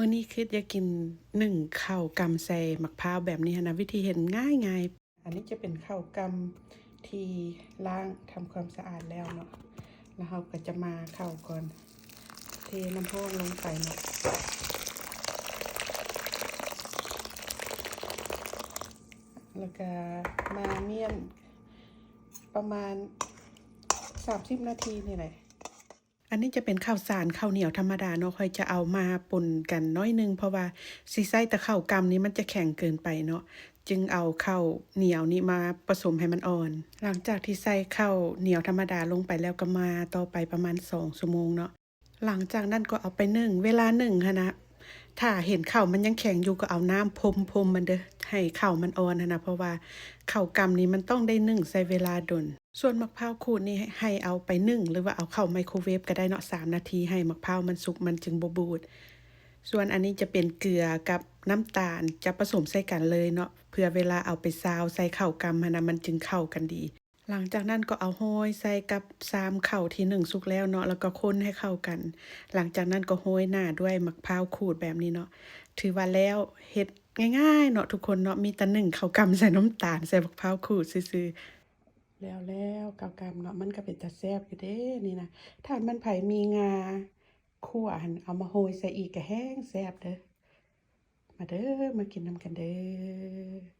มื้อนี้คิดอยากกินนึ่งข้าวกำใส่มะพร้าวแบบนี้นะวิธีเห็นง่ายๆอันนี้จะเป็นข้าวกำที่ล้างทำความสะอาดแล้วเนาะแล้วเราก็จะมาเข้าก่อนเทน้ำร้อนลงไปเนาะแล้วก็มาเมี่ยนประมาณ30นาทีนี่แหละอันนี้จะเป็นข้าวสารข้าวเหนียวธรรมดาเนาะค่อยจะเอามาป่นกันน้อยนึงเพราะว่าสิใส่แต่ข้าวกำนี้มันจะแข็งเกินไปเนาะจึงเอาข้าวเหนียวนี้มาผสมให้มันอ่อนหลังจากที่ใส่ข้าวเหนียวธรรมดาลงไปแล้วก็มาต่อไปประมาณ2ชั่วโมงเนาะหลังจากนั้นก็เอาไปนึ่งเวลานึ่งค่ะนะถ้าเห็นข้าวมันยังแข็งอยู่ก็เอาน้ำพรมมันเด้อให้ข้าวมันอ่อนนะเพราะว่าข้าวกำนี้มันต้องได้นึ่งใช้เวลาดนส่วนมะพร้าวขูดนี่ให้เอาไปนึ่งหรือว่าเอาเข้าไมโครเวฟก็ได้เนาะ3นาทีให้มะพร้าวมันสุกมันจึงบ่บูดส่วนอันนี้จะเป็นเกลือกับน้ำตาลจะผสมใส่กันเลยเนาะเพื่อเวลาเอาไปซาวใส่ข้าวกำนะมันจึงเข้ากันดีหลังจากนั้นก็เอาโห้อยใส่กับ3ข้าวที่นึ่งสุกแล้วเนาะแล้วก็คนให้เข้ากันหลังจากนั้นก็โห้อยหน้าด้วยมะพร้าวขูดแบบนี้เนาะถือว่าแล้วเฮ็ดง่ายๆเนาะทุกคนเนาะมีแต่นึ่งข้าวกำใส่น้ำตาลใส่มะพร้าวขูดซื่อๆแล้วข้าวกำเนาะมันก็เป็นตาแซ่บอยู่เด้นี่นะถ้ามันไผมีงาคั่วหั่นเอามาโรยใส่อีกก็แฮ่งแซ่บเด้อมาเด้อมากินนำกันเด้อ